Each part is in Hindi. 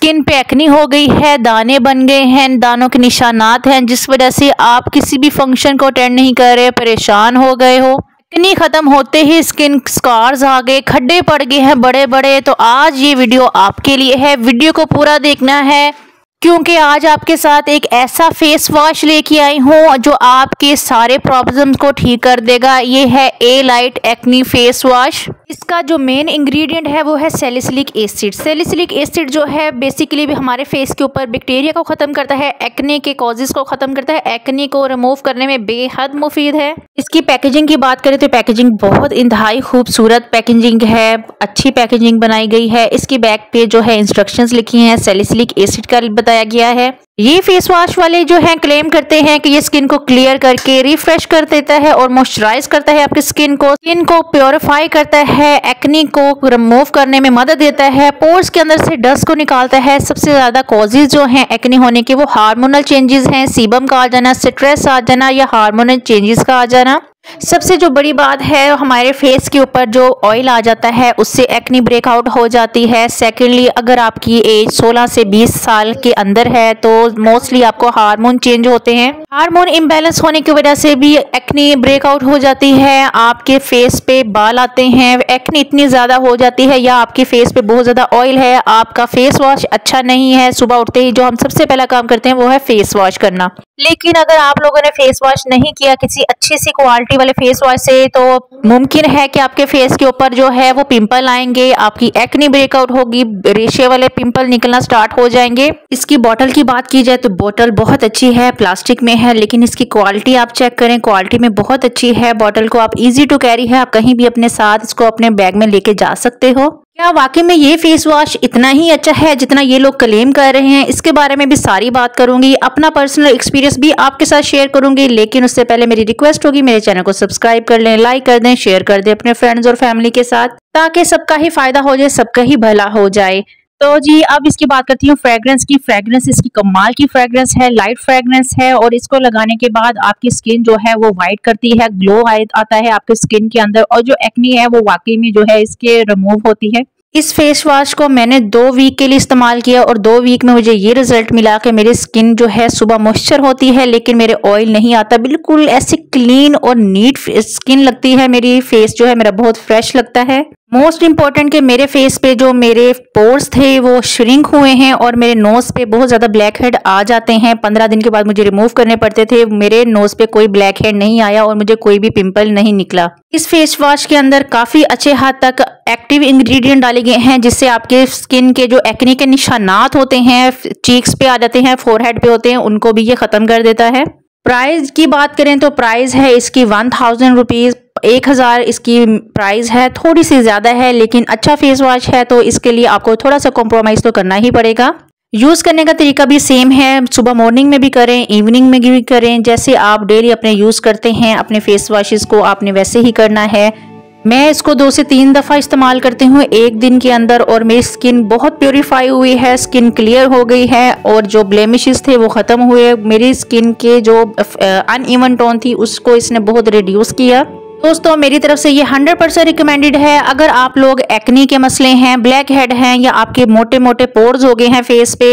स्किन पे एक्नी हो गई है, दाने बन गए हैं, दानों के निशानात हैं, जिस वजह से आप किसी भी फंक्शन को अटेंड नहीं कर रहे, परेशान हो गए हो। एक्नी खत्म होते ही स्किन स्कार्स आ गए, खड्डे पड़ गए हैं बड़े बड़े। तो आज ये वीडियो आपके लिए है, वीडियो को पूरा देखना है क्योंकि आज आपके साथ एक ऐसा फेस वॉश लेके आई हूँ जो आपके सारे प्रॉब्लम्स को ठीक कर देगा। ये है ए-लाइट एक्नी फेस वॉश। इसका जो मेन इंग्रेडिएंट है वो है सैलिसिलिक एसिड। सैलिसिलिक एसिड जो है बेसिकली भी हमारे फेस के ऊपर बैक्टीरिया को ख़त्म करता है, एक्ने के कॉजेज़ को ख़त्म करता है, एक्ने को रिमूव करने में बेहद मुफीद है। इसकी पैकेजिंग की बात करें तो पैकेजिंग बहुत इंतहाई खूबसूरत पैकेजिंग है, अच्छी पैकेजिंग बनाई गई है। इसकी बैक पे जो है इंस्ट्रक्शंस लिखी हैं, सैलिसिलिक एसिड का बताया गया है। ये फेस वॉश वाले जो हैं क्लेम करते हैं कि ये स्किन को क्लियर करके रिफ्रेश कर देता है और मॉइस्चराइज करता है आपकी स्किन को प्योरीफाई करता है, एक्नी को रिमूव करने में मदद देता है, पोर्स के अंदर से डस्ट को निकालता है। सबसे ज्यादा कॉजेज जो हैं एक्नी होने के वो हार्मोनल चेंजेस हैं, सीबम का आ जाना, स्ट्रेस आ जाना या हार्मोनल चेंजेस का आ जाना। सबसे जो बड़ी बात है हमारे फेस के ऊपर जो ऑयल आ जाता है उससे एक्नी ब्रेकआउट हो जाती है। सेकेंडली अगर आपकी एज 16 से 20 साल के अंदर है तो मोस्टली आपको हार्मोन चेंज होते हैं, हार्मोन इम्बैलेंस होने की वजह से भी एक्नी ब्रेकआउट हो जाती है। आपके फेस पे बाल आते हैं, एक्नी इतनी ज्यादा हो जाती है या आपके फेस पे बहुत ज्यादा ऑयल है, आपका फेस वॉश अच्छा नहीं है। सुबह उठते ही जो हम सबसे पहला काम करते हैं वो है फेस वॉश करना। लेकिन अगर आप लोगों ने फेस वॉश नहीं किया किसी अच्छी सी क्वालिटी वाले फेस वॉश से तो मुमकिन है कि आपके फेस के ऊपर जो है वो पिंपल आएंगे, आपकी एक्नी ब्रेकआउट होगी, रेशे वाले पिंपल निकलना स्टार्ट हो जाएंगे। इसकी बोतल की बात की जाए तो बोतल बहुत अच्छी है, प्लास्टिक में है, लेकिन इसकी क्वालिटी आप चेक करें, क्वालिटी में बहुत अच्छी है। बोतल को आप इजी टू कैरी है, आप कहीं भी अपने साथ इसको अपने बैग में लेके जा सकते हो। क्या वाकई में ये फेस वॉश इतना ही अच्छा है जितना ये लोग क्लेम कर रहे हैं? इसके बारे में भी सारी बात करूंगी, अपना पर्सनल एक्सपीरियंस भी आपके साथ शेयर करूंगी। लेकिन उससे पहले मेरी रिक्वेस्ट होगी मेरे चैनल को सब्सक्राइब कर लें, लाइक कर दें, शेयर कर दें अपने फ्रेंड्स और फैमिली के साथ, ताकि सबका ही फायदा हो जाए, सबका ही भला हो जाए। तो जी अब इसकी बात करती हूँ फ्रेग्रेंस की। फ्रेग्रेंस इसकी कमाल की फ्रेग्रेंस है, लाइट फ्रेग्रेंस है और इसको लगाने के बाद आपकी स्किन जो है वो वाइट करती है, ग्लो आता है आपके स्किन के अंदर और जो एक्नी है वो वाकई में जो है इसके रिमूव होती है। इस फेस वॉश को मैंने 2 वीक के लिए इस्तेमाल किया और 2 वीक में मुझे ये रिजल्ट मिला कि मेरी स्किन जो है सुबह मॉइस्चर होती है लेकिन मेरे ऑयल नहीं आता, बिल्कुल ऐसे क्लीन और नीट स्किन लगती है। मेरी फेस जो है मेरा बहुत फ्रेश लगता है। मोस्ट इम्पॉर्टेंट कि मेरे फेस पे जो मेरे पोर्स थे वो श्रिंक हुए हैं और मेरे नोज पे बहुत ज्यादा ब्लैक हेड आ जाते हैं। 15 दिन के बाद मुझे रिमूव करने पड़ते थे, मेरे नोज पे कोई ब्लैक हेड नहीं आया और मुझे कोई भी पिंपल नहीं निकला। इस फेस वॉश के अंदर काफी अच्छे हद तक एक्टिव इंग्रेडिएंट डाले गए हैं जिससे आपके स्किन के जो एक्ने के निशानात होते हैं, चीक्स पे आ जाते हैं, फोरहेड पे होते हैं, उनको भी ये खत्म कर देता है। प्राइस की बात करें तो प्राइस है इसकी 1000 रुपीज, 1000 इसकी प्राइस है, थोड़ी सी ज्यादा है लेकिन अच्छा फेस वॉश है तो इसके लिए आपको थोड़ा सा कॉम्प्रोमाइज तो करना ही पड़ेगा। यूज करने का तरीका भी सेम है, सुबह मॉर्निंग में भी करें, इवनिंग में भी करें, जैसे आप डेली अपने यूज करते हैं अपने फेस वॉशेस को आपने वैसे ही करना है। मैं इसको 2 से 3 दफा इस्तेमाल करती हूँ एक दिन के अंदर और मेरी स्किन बहुत प्योरीफाई हुई है, स्किन क्लियर हो गई है और जो ब्लेमिशेस थे वो खत्म हुए। मेरी स्किन के जो अनइवन टोन थी उसको इसने बहुत रिड्यूस किया। दोस्तों मेरी तरफ से ये 100% रिकमेंडेड है। अगर आप लोग एक्नी के मसले हैं, ब्लैक हेड हैं या आपके मोटे मोटे पोर्स हो गए हैं फेस पे,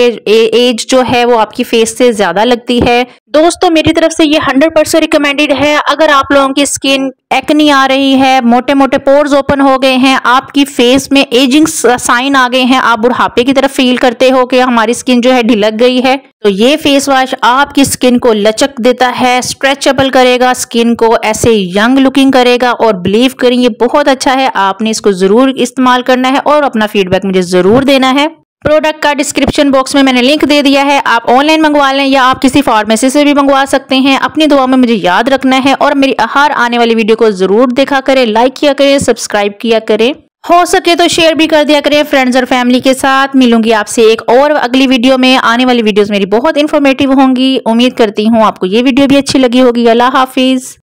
एज जो है वो आपकी फेस से ज्यादा लगती है, दोस्तों मेरी तरफ से ये 100% रिकमेंडेड है। अगर आप लोगों की स्किन एक्नी आ रही है, मोटे मोटे पोर्स ओपन हो गए हैं, आपकी फेस में एजिंग साइन आ गए हैं, आप बुढ़ापे की तरफ फील करते हो कि हमारी स्किन जो है ढिलक गई है, तो ये फेस वॉश आपकी स्किन को लचक देता है, स्ट्रेचेबल करेगा, स्किन को ऐसे यंग लुकिंग करेगा और बिलीव करें ये बहुत अच्छा है। आपने इसको जरूर इस्तेमाल करना है और अपना फीडबैक मुझे जरूर देना है। प्रोडक्ट का डिस्क्रिप्शन बॉक्स में मैंने लिंक दे दिया है, आप ऑनलाइन मंगवा लें या आप किसी फार्मेसी से भी मंगवा सकते हैं। अपनी दुआ में मुझे याद रखना है और मेरी हर आने वाली वीडियो को जरूर देखा करें, लाइक किया करें, सब्सक्राइब किया करें, हो सके तो शेयर भी कर दिया करें फ्रेंड्स और फैमिली के साथ। मिलूंगी आपसे एक और अगली वीडियो में। आने वाली वीडियोस मेरी बहुत इन्फॉर्मेटिव होंगी। उम्मीद करती हूँ आपको ये वीडियो भी अच्छी लगी होगी। अल्लाह हाफिज।